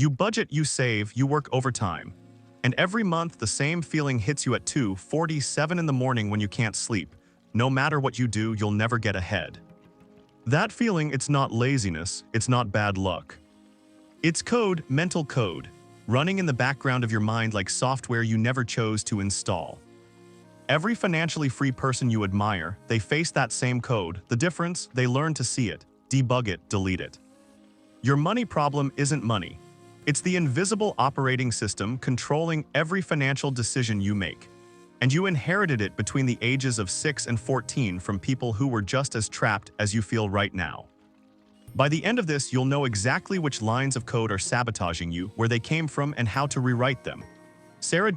You budget, you save, you work overtime. And every month the same feeling hits you at 2:47 in the morning when you can't sleep. No matter what you do, you'll never get ahead. That feeling, it's not laziness, it's not bad luck. It's code, mental code, running in the background of your mind like software you never chose to install. Every financially free person you admire, they face that same code. The difference, they learn to see it, debug it, delete it. Your money problem isn't money. It's the invisible operating system controlling every financial decision you make. And you inherited it between the ages of 6 and 14 from people who were just as trapped as you feel right now. By the end of this, you'll know exactly which lines of code are sabotaging you, where they came from, and how to rewrite them. Sarah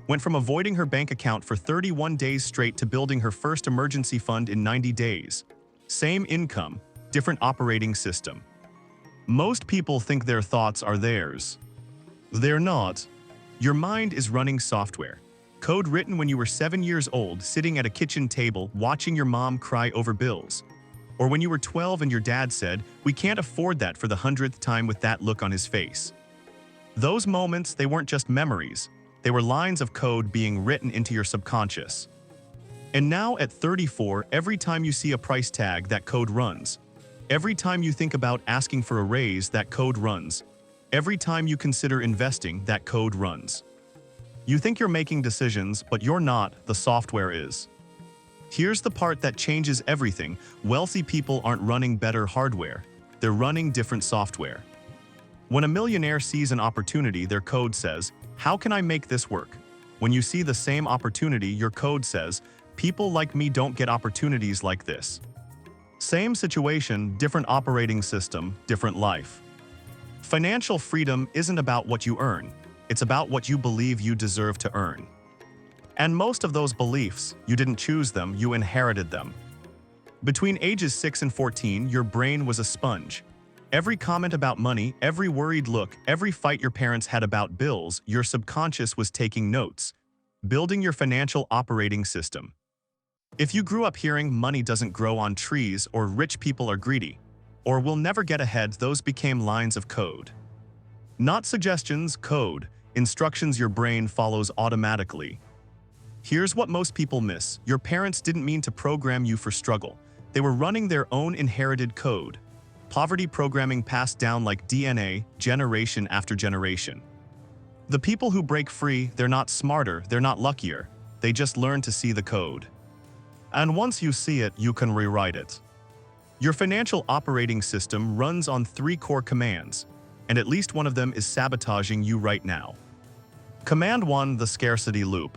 went from avoiding her bank account for 31 days straight to building her first emergency fund in 90 days. Same income, different operating system. Most people think their thoughts are theirs. They're not. Your mind is running software. Code written when you were 7 years old, sitting at a kitchen table, watching your mom cry over bills. Or when you were 12 and your dad said, "We can't afford that," for the 100th time with that look on his face. Those moments, they weren't just memories. They were lines of code being written into your subconscious. And now at 34, every time you see a price tag, that code runs. Every time you think about asking for a raise, that code runs. Every time you consider investing, that code runs. You think you're making decisions, but you're not, the software is. Here's the part that changes everything. Wealthy people aren't running better hardware. They're running different software. When a millionaire sees an opportunity, their code says, "How can I make this work?" When you see the same opportunity, your code says, "People like me don't get opportunities like this." Same situation, different operating system, different life. Financial freedom isn't about what you earn. It's about what you believe you deserve to earn. And most of those beliefs, you didn't choose them, you inherited them. Between ages 6 and 14, your brain was a sponge. Every comment about money, every worried look, every fight your parents had about bills, your subconscious was taking notes, building your financial operating system. If you grew up hearing money doesn't grow on trees, or rich people are greedy, or will never get ahead, those became lines of code. Not suggestions, code, instructions your brain follows automatically. Here's what most people miss. Your parents didn't mean to program you for struggle. They were running their own inherited code. Poverty programming passed down like DNA, generation after generation. The people who break free, they're not smarter, they're not luckier. They just learn to see the code. And once you see it, you can rewrite it. Your financial operating system runs on 3 core commands, and at least one of them is sabotaging you right now. Command 1, the scarcity loop.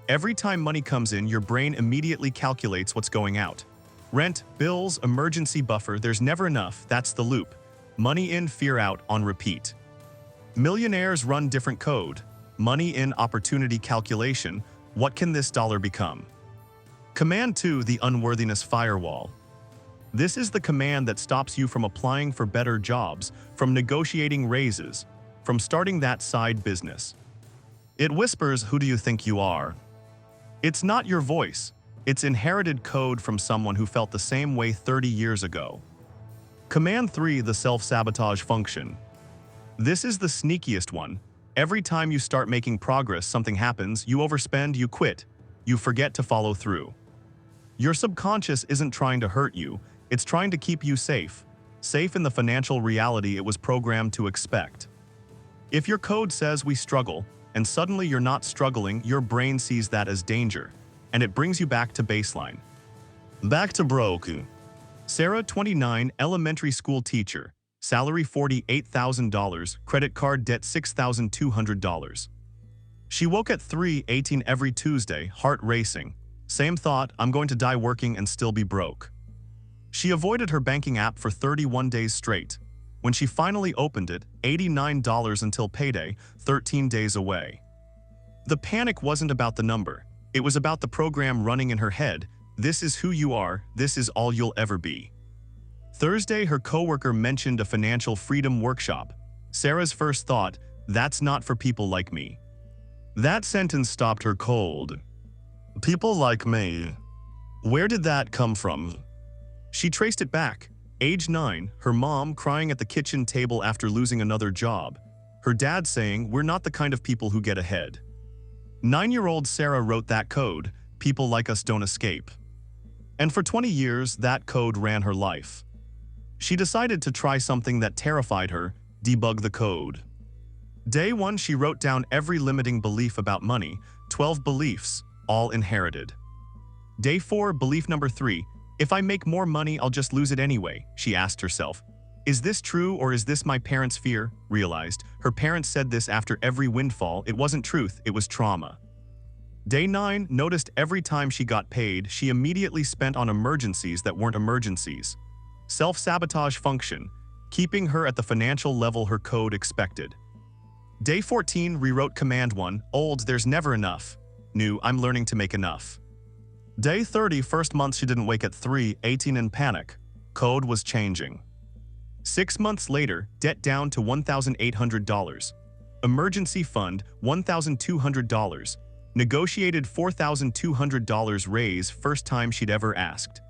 Every time money comes in, your brain immediately calculates what's going out. Rent, bills, emergency buffer, there's never enough, that's the loop. Money in, fear out, on repeat. Millionaires run different code. Money in, opportunity calculation, what can this dollar become? Command 2, the unworthiness firewall. This is the command that stops you from applying for better jobs, from negotiating raises, from starting that side business. It whispers, "Who do you think you are?" It's not your voice. It's inherited code from someone who felt the same way 30 years ago. Command 3, the self-sabotage function. This is the sneakiest one. Every time you start making progress, something happens, you overspend, you quit, you forget to follow through. Your subconscious isn't trying to hurt you, it's trying to keep you safe. Safe in the financial reality it was programmed to expect. If your code says we struggle, and suddenly you're not struggling, your brain sees that as danger, and it brings you back to baseline. Back to broke. Sarah, 29, elementary school teacher, salary $48,000, credit card debt $6,200. She woke at 3:18 every Tuesday, heart racing. Same thought, I'm going to die working and still be broke. She avoided her banking app for 31 days straight. When she finally opened it, $89 until payday, 13 days away. The panic wasn't about the number. It was about the program running in her head. This is who you are, this is all you'll ever be. Thursday, her coworker mentioned a financial freedom workshop. Sarah's first thought, that's not for people like me. That sentence stopped her cold. People like me. Where did that come from? She traced it back. Age 9, her mom crying at the kitchen table after losing another job. Her dad saying, "We're not the kind of people who get ahead." 9-year-old Sarah wrote that code, "People like us don't escape." And for 20 years, that code ran her life. She decided to try something that terrified her: debug the code. Day 1, she wrote down every limiting belief about money, 12 beliefs, all inherited. Day 4, belief number 3, "If I make more money, I'll just lose it anyway," she asked herself. Is this true, or is this my parents' fear? Realized her parents said this after every windfall. It wasn't truth, it was trauma. Day 9, noticed every time she got paid, she immediately spent on emergencies that weren't emergencies. Self-sabotage function, keeping her at the financial level her code expected. Day 14, rewrote command 1, old, "There's never enough." New, "I'm learning to make enough." Day 30, first month she didn't wake at 3:18 in panic. Code was changing. 6 months later, debt down to $1,800. Emergency fund, $1,200. Negotiated $4,200 raise, first time she'd ever asked.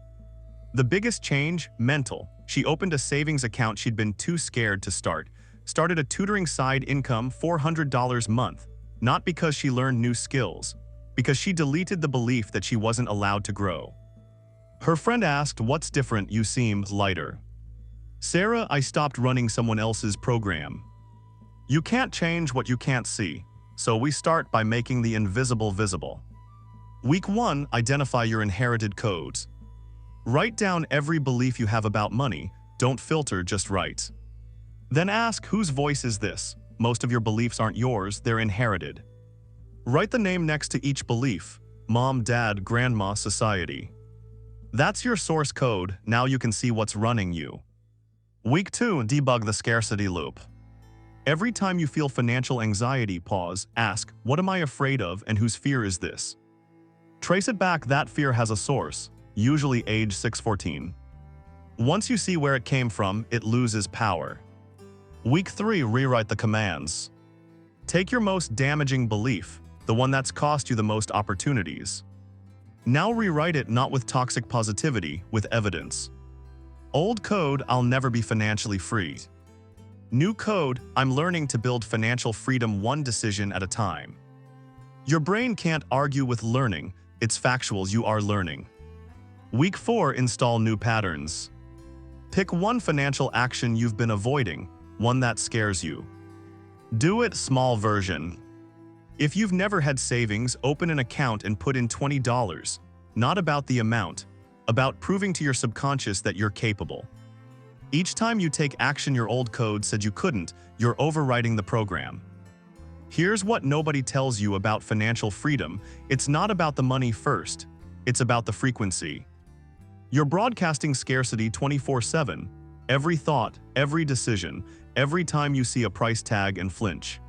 The biggest change, mental. She opened a savings account she'd been too scared to start. Started a tutoring side income, $400 a month. Not because she learned new skills, because she deleted the belief that she wasn't allowed to grow. Her friend asked, "What's different? You seem lighter." Sarah, "I stopped running someone else's program." You can't change what you can't see, so we start by making the invisible visible. Week 1, identify your inherited codes. Write down every belief you have about money, don't filter, just write. Then ask, whose voice is this? Most of your beliefs aren't yours, they're inherited. Write the name next to each belief: mom, dad, grandma, society. That's your source code, now you can see what's running you. Week 2, debug the scarcity loop. Every time you feel financial anxiety, pause, ask, what am I afraid of and whose fear is this? Trace it back, that fear has a source, usually age 6-14. Once you see where it came from, it loses power. Week 3, rewrite the commands. Take your most damaging belief, the one that's cost you the most opportunities. Now rewrite it not with toxic positivity, with evidence. Old code, I'll never be financially free. New code, I'm learning to build financial freedom one decision at a time. Your brain can't argue with learning, it's factuals you are learning. Week 4, install new patterns. Pick one financial action you've been avoiding, one that scares you. Do it small version. If you've never had savings, open an account and put in $20. Not about the amount, about proving to your subconscious that you're capable. Each time you take action your old code said you couldn't, you're overwriting the program. Here's what nobody tells you about financial freedom: it's not about the money first, it's about the frequency. You're broadcasting scarcity 24/7, every thought, every decision, every time you see a price tag and flinch.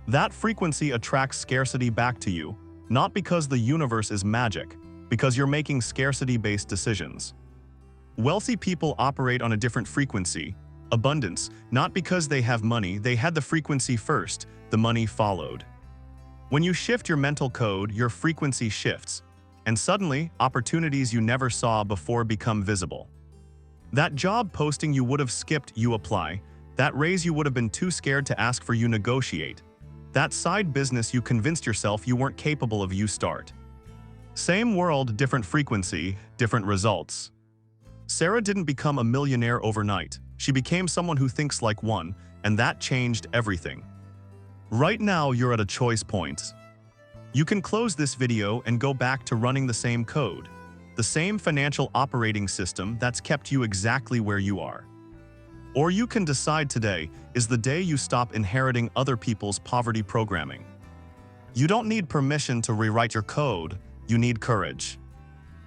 That frequency attracts scarcity back to you, not because the universe is magic, because you're making scarcity-based decisions. Wealthy people operate on a different frequency, abundance, not because they have money, they had the frequency first, the money followed. When you shift your mental code, your frequency shifts, and suddenly, opportunities you never saw before become visible. That job posting you would have skipped, you apply. That raise you would have been too scared to ask for, you negotiate. That side business you convinced yourself you weren't capable of, you start. Same world, different frequency, different results. Sarah didn't become a millionaire overnight. She became someone who thinks like one, and that changed everything. Right now, you're at a choice point. You can close this video and go back to running the same code, the same financial operating system that's kept you exactly where you are. Or you can decide today is the day you stop inheriting other people's poverty programming. You don't need permission to rewrite your code, you need courage.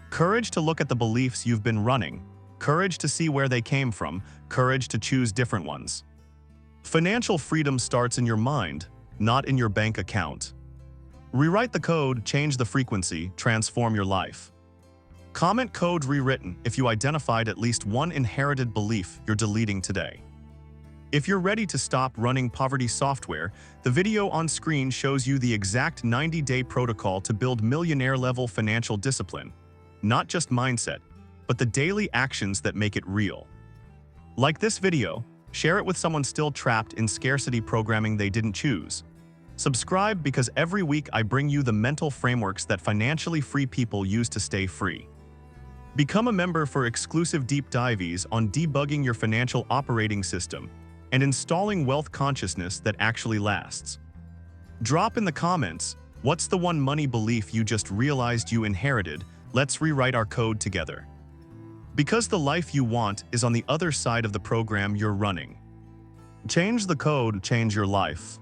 Courage to look at the beliefs you've been running, courage to see where they came from, courage to choose different ones. Financial freedom starts in your mind, not in your bank account. Rewrite the code, change the frequency, transform your life. Comment code rewritten if you identified at least one inherited belief you're deleting today. If you're ready to stop running poverty software, the video on screen shows you the exact 90-day protocol to build millionaire-level financial discipline. Not just mindset, but the daily actions that make it real. Like this video, share it with someone still trapped in scarcity programming they didn't choose. Subscribe because every week I bring you the mental frameworks that financially free people use to stay free. Become a member for exclusive deep dives on debugging your financial operating system and installing wealth consciousness that actually lasts. Drop in the comments, what's the one money belief you just realized you inherited? Let's rewrite our code together. Because the life you want is on the other side of the program you're running. Change the code, change your life.